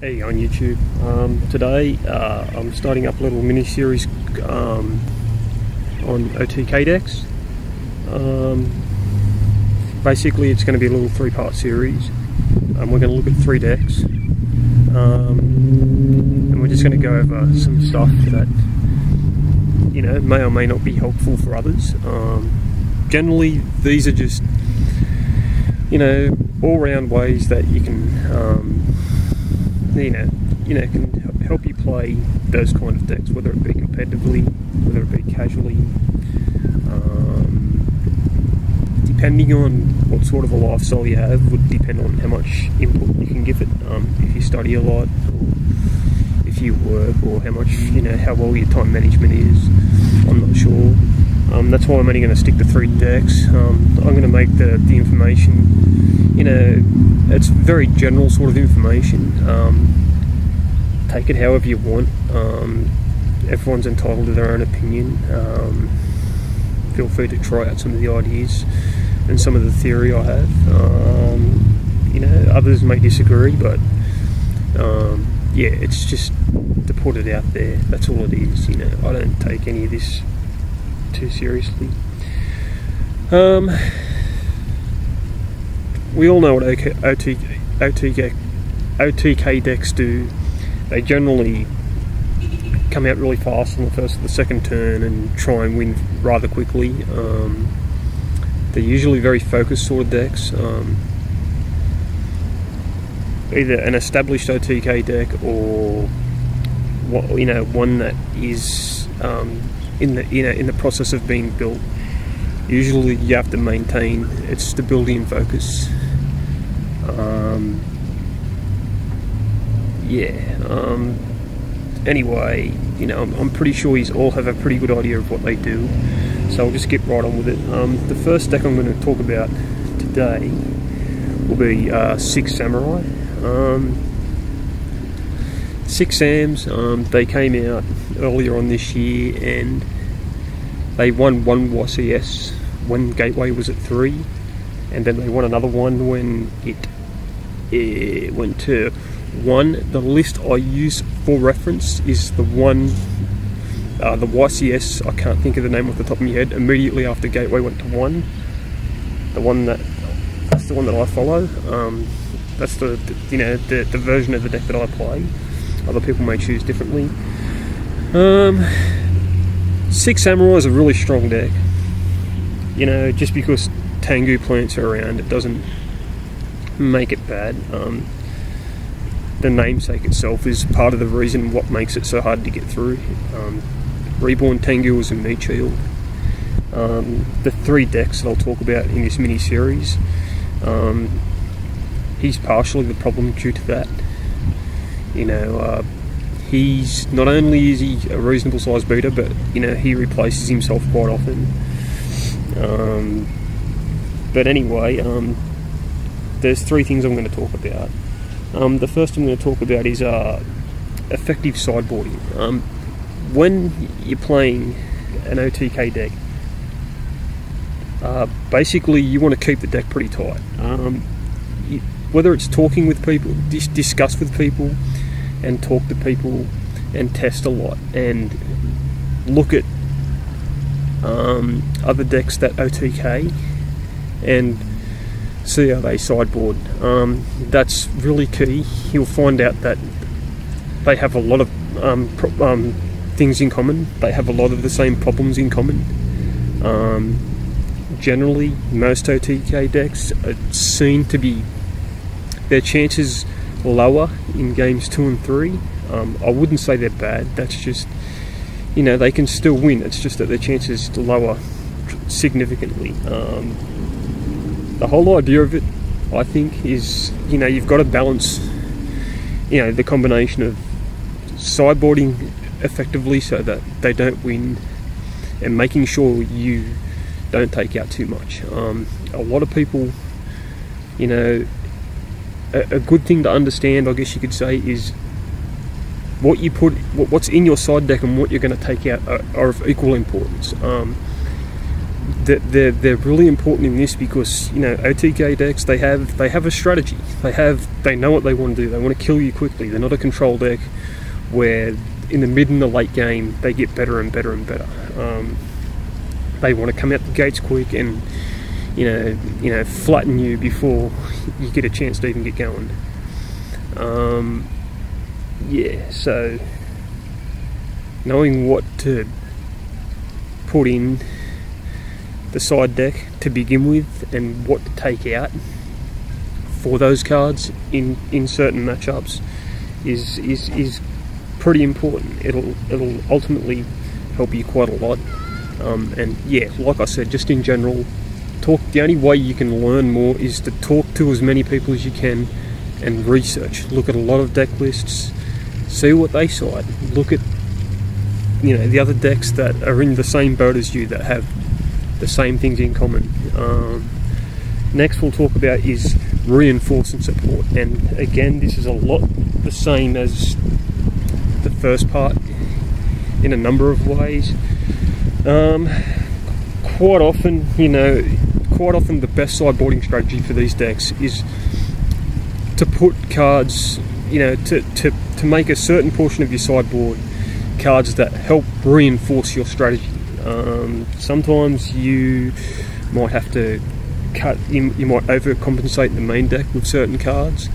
Hey on YouTube. Today I'm starting up a little mini-series on OTK decks. Basically it's going to be a little 3-part series. We're going to look at 3 decks, and we're just going to go over some stuff that may or may not be helpful for others. Generally these are just all-round ways that you can can help you play those kind of decks, whether it be competitively, whether it be casually, depending on what sort of a lifestyle you have would depend on how much input you can give it. If you study a lot, or if you work, or how much, how well your time management is, I'm not sure. That's why I'm only going to stick to 3 decks. I'm going to make the information, it's very general sort of information. Take it however you want. Everyone's entitled to their own opinion. Feel free to try out some of the ideas and some of the theory I have. Others may disagree, but yeah, it's just to put it out there. That's all it is. I don't take any of this too seriously. We all know what OTK decks do. They generally come out really fast on the first or the second turn and try and win rather quickly. They're usually very focused sort of decks. Either an established OTK deck or one that is in the process of being built. Usually you have to maintain its stability and focus. Anyway, I'm pretty sure you all have a pretty good idea of what they do, so I'll just get right on with it. The first deck I'm going to talk about today will be 6 Samurai. 6 Sams, they came out earlier on this year and they won one YCS when Gateway was at 3, and then they won another one when it went to 1. The list I use for reference is the YCS, I can't think of the name off the top of my head, immediately after Gateway went to 1. That's the one that I follow. That's the version of the deck that I play. Other people may choose differently. 6 Samurai is a really strong deck. Just because Tengu plants are around, it doesn't make it bad. The namesake itself is part of the reason what makes it so hard to get through. Reborn Tengu is a meat shield. The 3 decks that I'll talk about in this mini-series, he's partially the problem due to that. He's not only is he a reasonable sized beater, but he replaces himself quite often. But anyway, there's 3 things I'm going to talk about. The first I'm going to talk about is effective sideboarding. When you're playing an OTK deck, basically you want to keep the deck pretty tight. Whether it's talking with people, discuss with people, and talk to people, and test a lot, and look at other decks that OTK, and see how they sideboard. That's really key. You'll find out that they have a lot of things in common. They have a lot of the same problems in common. Generally, most OTK decks are seen to be their chances lower in games 2 and 3. I wouldn't say they're bad. That's just, they can still win. It's just that their chances lower significantly. The whole idea of it, I think, is you've got to balance the combination of sideboarding effectively so that they don't win, and making sure you don't take out too much. A lot of people, a good thing to understand, I guess you could say, is what's in your side deck and what you're going to take out are of equal importance. they're really important in this because, you know, OTK decks, they have a strategy. They know what they want to do. They want to kill you quickly. They're not a control deck where in the mid and the late game they get better and better and better. They want to come out the gates quick and you know flatten you before you get a chance to even get going. Yeah, so knowing what to put in the side deck to begin with and what to take out for those cards in certain matchups is pretty important. It'll ultimately help you quite a lot. And yeah, like I said, just in general, the only way you can learn more is to talk to as many people as you can and research. Look at a lot of deck lists, see what they side. Look at, you know, the other decks that are in the same boat as you, that have the same things in common. Next we'll talk about is reinforce and support, and again this is a lot the same as the first part in a number of ways. Quite often the best sideboarding strategy for these decks is to put cards, you know, to make a certain portion of your sideboard cards that help reinforce your strategy. Sometimes you might have to you might overcompensate the main deck with certain cards.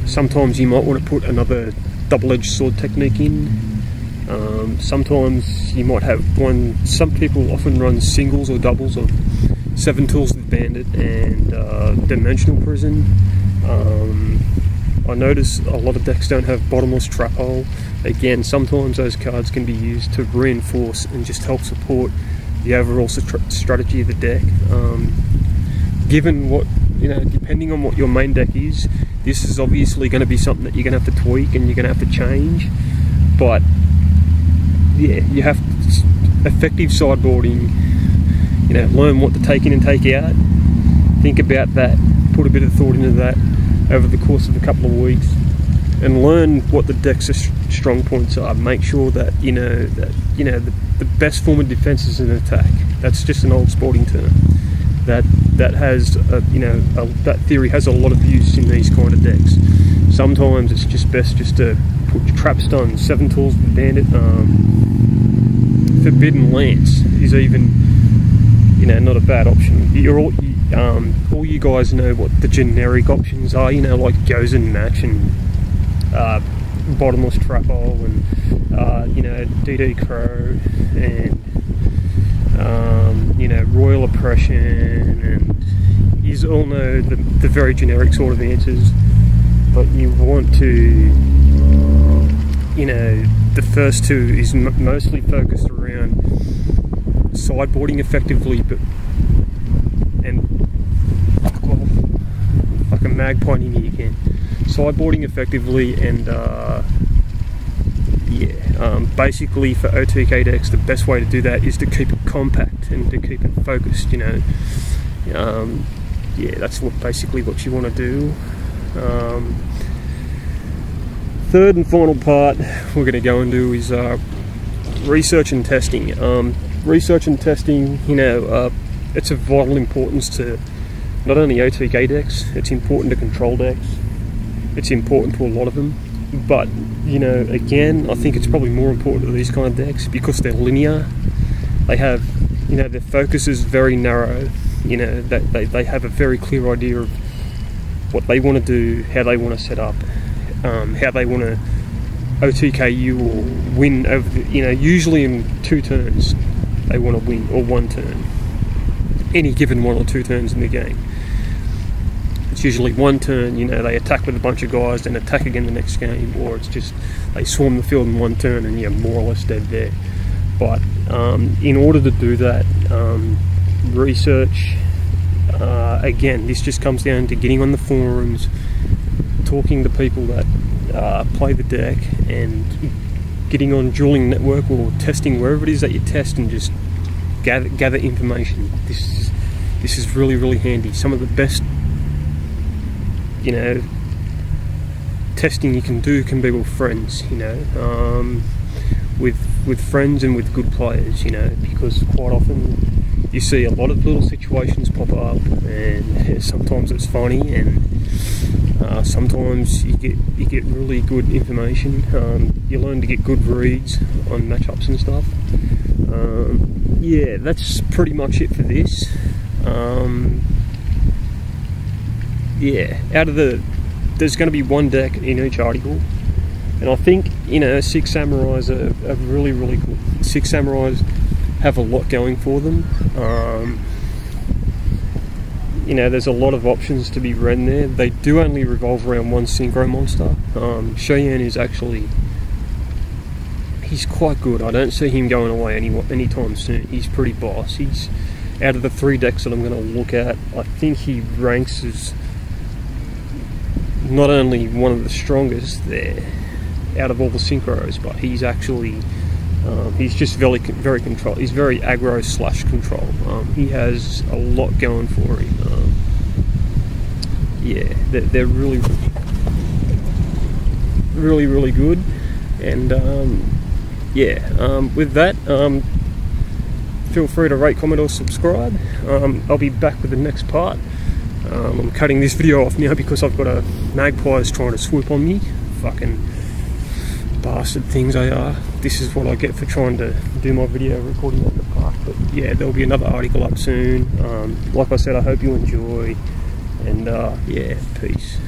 Sometimes you might want to put another double-edged sword technique in. Sometimes you might have some people often run singles or doubles of 7 Tools of the Bandit and Dimensional Prison. I notice a lot of decks don't have Bottomless Trap Hole. Again, sometimes those cards can be used to reinforce and just help support the overall strategy of the deck. Given what, you know, depending on what your main deck is, this is obviously going to be something that you're going to have to tweak and you're going to have to change. But yeah, you have effective sideboarding. You know, learn what to take in and take out. Think about that. Put a bit of thought into that over the course of a couple of weeks, and learn what the deck's strong points are. Make sure that you know the best form of defense is an attack. That's just an old sporting term. That has that theory has a lot of use in these kind of decks. Sometimes it's just best just to put trap stun, 7 Tools of the Bandit. Forbidden Lance is even, you know, not a bad option. All you guys know what the generic options are, you know, like Gozen Match and Bottomless Trap Hole and you know, DD Crow and you know, Royal Oppression, and you all know the very generic sort of answers. But you want to, you know, the first two is mostly focused around sideboarding effectively, fucking magpie in me again. Sideboarding effectively and basically for OTK decks, the best way to do that is to keep it compact and to keep it focused. You know, yeah, that's basically what you want to do. Third and final part we're going to go into is research and testing. Research and testing, you know, it's of vital importance to not only OTK decks, it's important to control decks, it's important to a lot of them, but, you know, again, I think it's probably more important to these kind of decks because they're linear. They have, you know, their focus is very narrow, you know, they have a very clear idea of what they want to do, how they want to set up, how they want to OTK you or win over the, you know, usually in 2 turns they want to win, or 1 turn, any given 1 or 2 turns in the game. It's usually 1 turn, you know, they attack with a bunch of guys, then attack again the next game, or it's just they swarm the field in 1 turn and you're more or less dead there. But in order to do that, research, again, this just comes down to getting on the forums, talking to people that play the deck, and getting on Dueling Network or testing wherever it is that you test, and just gather information. This is really, really handy. Some of the best, you know, testing you can do can be with friends, you know. with friends and with good players, you know, because quite often you see a lot of little situations pop up, and sometimes it's funny, and sometimes you get really good information. You learn to get good reads on matchups and stuff. Yeah, that's pretty much it for this. Yeah, there's going to be one deck in each article, and I think, you know, Six Samurais are really, really cool. Six Samurais have a lot going for them. You know, there's a lot of options to be run there. They do only revolve around one synchro monster. Cheyenne is actually, he's quite good. I don't see him going away anytime soon. He's pretty boss. He's, out of the 3 decks that I'm going to look at, I think he ranks as not only one of the strongest there out of all the synchros, but he's actually he's just very control. He's very aggro / control. He has a lot going for him. Yeah, they're really good. And yeah, with that, feel free to rate, comment, or subscribe. I'll be back with the next part. I'm cutting this video off now because I've got a magpies trying to swoop on me. Fucking bastard things they are. This is what I get for trying to do my video recording at the park. But yeah, there'll be another article up soon. Like I said, I hope you enjoy, and yeah, peace.